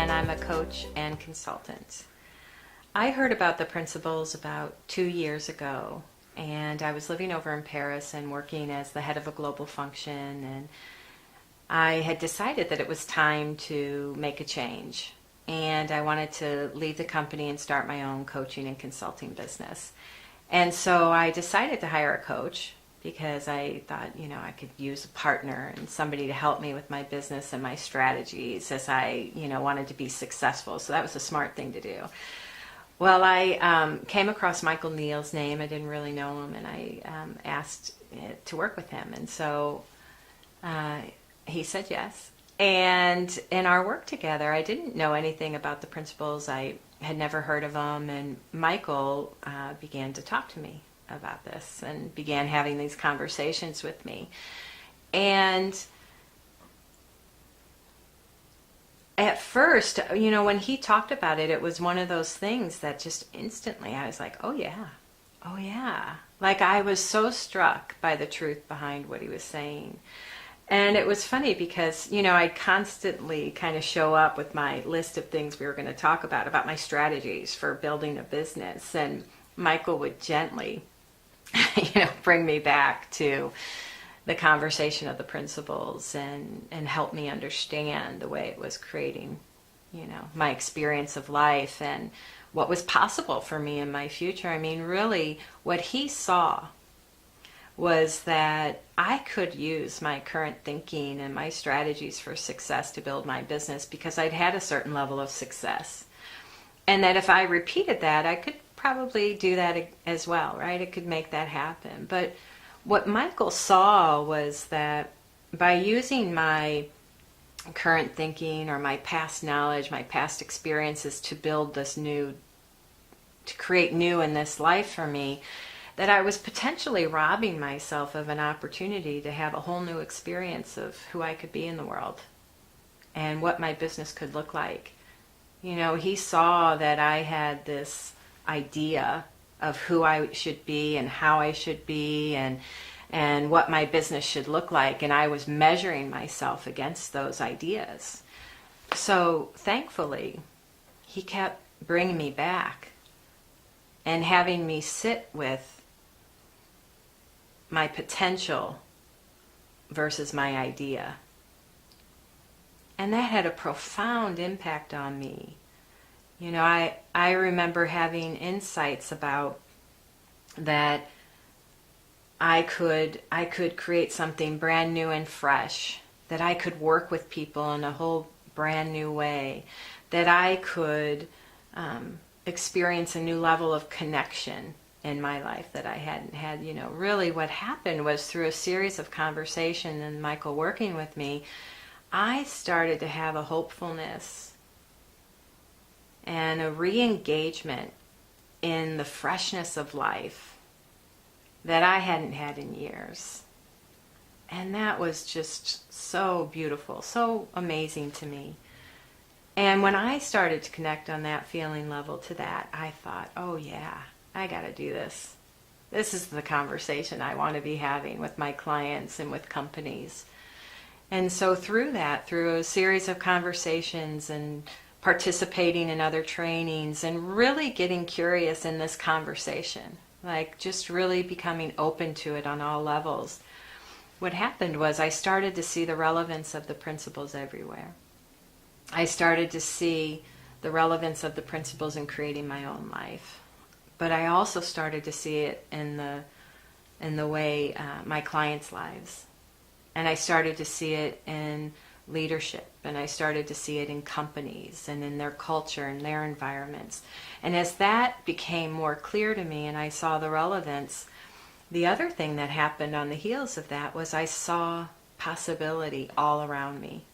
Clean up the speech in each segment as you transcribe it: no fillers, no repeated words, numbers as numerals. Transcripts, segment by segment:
and I'm a coach and consultant. I heard about the principles about 2 years ago, and I was living over in Paris and working as the head of a global function, and I had decided that it was time to make a change, and I wanted to leave the company and start my own coaching and consulting business. And so I decided to hire a coach because I thought, I could use a partner and somebody to help me with my business and my strategies as I, wanted to be successful. So that was a smart thing to do. Well, I came across Michael Neal's name. I didn't really know him, and I asked to work with him. And so he said yes. And in our work together, I didn't know anything about the principles. I had never heard of them. And Michael began to talk to me about this and began having these conversations with me. And at first, when he talked about it, it was one of those things that just instantly I was like, oh yeah. Like I was so struck by the truth behind what he was saying. And it was funny because, I'd constantly kind of show up with my list of things we were going to talk about my strategies for building a business. And Michael would gently, bring me back to the conversation of the principles and help me understand the way it was creating, my experience of life and what was possible for me in my future. I mean, really, what he saw was that I could use my current thinking and my strategies for success to build my business because I'd had a certain level of success. And that if I repeated that, I could probably do that as well, right? It could make that happen. But what Michael saw was that by using my current thinking or my past knowledge, my past experiences to build this new, to create new in this life for me, that I was potentially robbing myself of an opportunity to have a whole new experience of who I could be in the world and what my business could look like. He saw that I had this idea of who I should be and how I should be and what my business should look like, and I was measuring myself against those ideas. So thankfully, he kept bringing me back and having me sit with my potential versus my idea. And that had a profound impact on me. I remember having insights about that I could create something brand new and fresh, that I could work with people in a whole brand new way, that I could experience a new level of connection in my life that I hadn't had. Really what happened was through a series of conversations and Michael working with me, I started to have a hopefulness and a re-engagement in the freshness of life that I hadn't had in years. And that was just so beautiful, so amazing to me. And when I started to connect on that feeling level to that, I thought, oh yeah, I got to do this. This is the conversation I want to be having with my clients and with companies. And so through a series of conversations and participating in other trainings and really getting curious in this conversation, like just really becoming open to it on all levels, what happened was I started to see the relevance of the principles everywhere. I started to see the relevance of the principles in creating my own life. But I also started to see it in the way my clients' lives. And I started to see it in leadership, and I started to see it in companies and in their culture and their environments. And as that became more clear to me and I saw the relevance, the other thing that happened on the heels of that was I saw possibility all around me.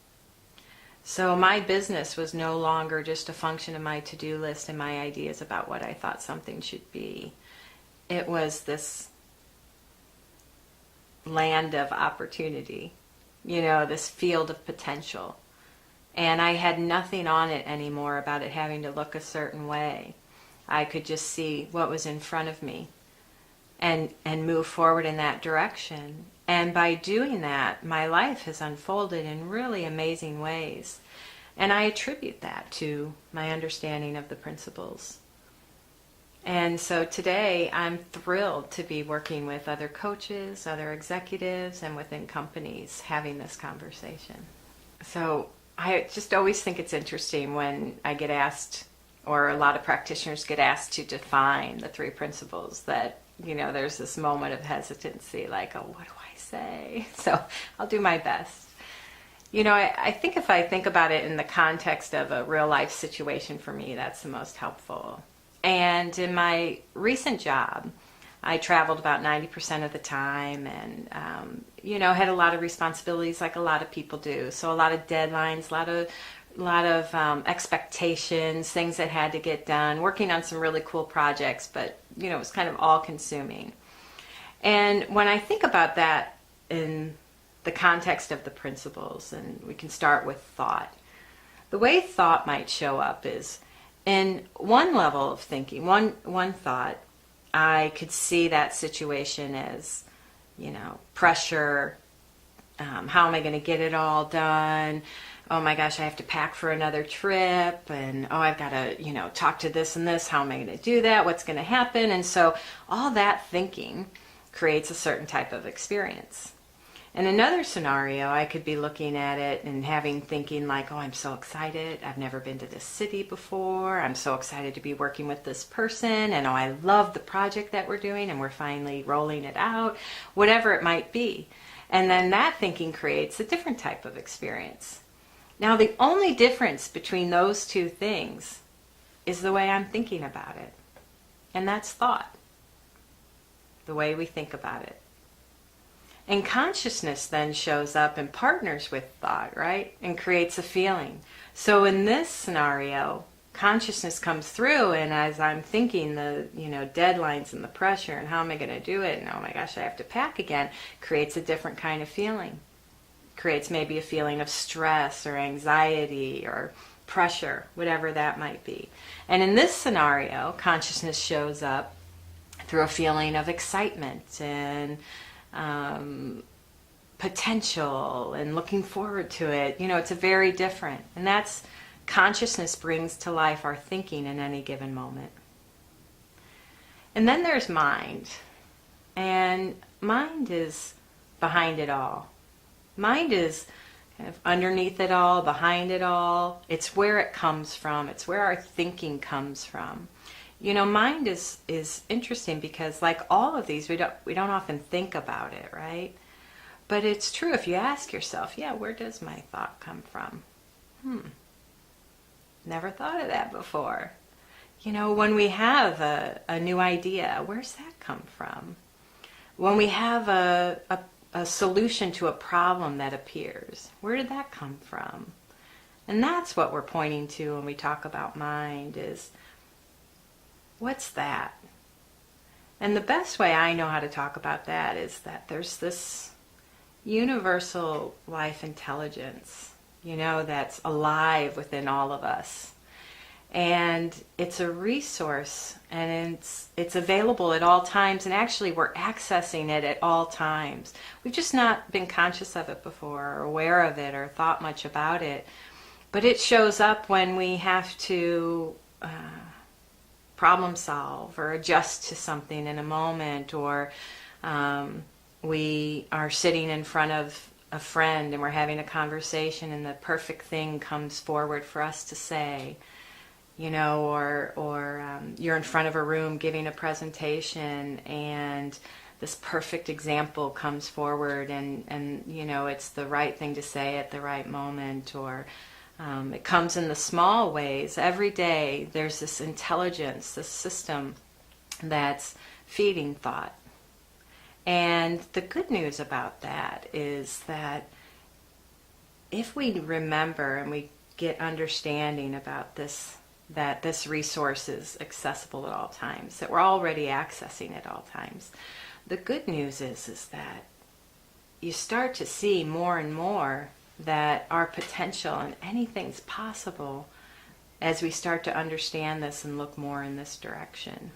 So my business was no longer just a function of my to-do list and my ideas about what I thought something should be. It was this land of opportunity, this field of potential. And I had nothing on it anymore about it having to look a certain way. I could just see what was in front of me and move forward in that direction. And by doing that, my life has unfolded in really amazing ways. And I attribute that to my understanding of the principles. And so today I'm thrilled to be working with other coaches, other executives, and within companies having this conversation. So I just always think it's interesting when I get asked, or a lot of practitioners get asked to define the three principles, that, you know, there's this moment of hesitancy, like, oh, what do I say? So I'll do my best. You know, I think if I think about it in the context of a real life situation for me, that's the most helpful. And in my recent job, I traveled about 90% of the time and, you know, had a lot of responsibilities like a lot of people do. So a lot of deadlines, a lot of expectations, things that had to get done, working on some really cool projects, but, you know, it was kind of all consuming. And when I think about that in the context of the principles, and we can start with thought, the way thought might show up is in one level of thinking, one thought, I could see that situation as, you know, pressure. How am I going to get it all done? Oh my gosh, I have to pack for another trip, and oh, I've got to, you know, talk to this and this. How am I going to do that? What's going to happen? And so all that thinking creates a certain type of experience. In another scenario, I could be looking at it and thinking like, oh, I'm so excited. I've never been to this city before. I'm so excited to be working with this person. And oh, I love the project that we're doing and we're finally rolling it out, whatever it might be. And then that thinking creates a different type of experience. Now, the only difference between those two things is the way I'm thinking about it. And that's thought, the way we think about it. And consciousness then shows up and partners with thought, right? And creates a feeling. So in this scenario, consciousness comes through, and as I'm thinking the, you know, deadlines and the pressure and how am I going to do it, and oh my gosh, I have to pack again, creates a different kind of feeling. Creates maybe a feeling of stress or anxiety or pressure, whatever that might be. And in this scenario, consciousness shows up through a feeling of excitement and potential and looking forward to it. You know, it's a very different. And that's consciousness brings to life our thinking in any given moment. And then there's mind. And mind is behind it all. Mind is kind of underneath it all, behind it all. It's where it comes from. It's where our thinking comes from. You know, mind is interesting because, like all of these, we don't often think about it, right? But it's true if you ask yourself, yeah, where does my thought come from? Never thought of that before. You know, when we have a new idea, where's that come from? When we have a solution to a problem that appears, where did that come from? And that's what we're pointing to when we talk about mind is, what's that? And the best way I know how to talk about that is that there's this universal life intelligence, you know, that's alive within all of us. And it's a resource, and it's available at all times, and actually we're accessing it at all times. We've just not been conscious of it before, or aware of it, or thought much about it. But it shows up when we have to problem solve or adjust to something in a moment, or we are sitting in front of a friend and we're having a conversation and the perfect thing comes forward for us to say, you know, or you're in front of a room giving a presentation and this perfect example comes forward and you know, it's the right thing to say at the right moment, or it comes in the small ways. Every day there's this intelligence, this system that's feeding thought. And the good news about that is that if we remember and we get understanding about this, that this resource is accessible at all times, that we're already accessing at all times, the good news is that you start to see more and more that our potential and anything's possible as we start to understand this and look more in this direction.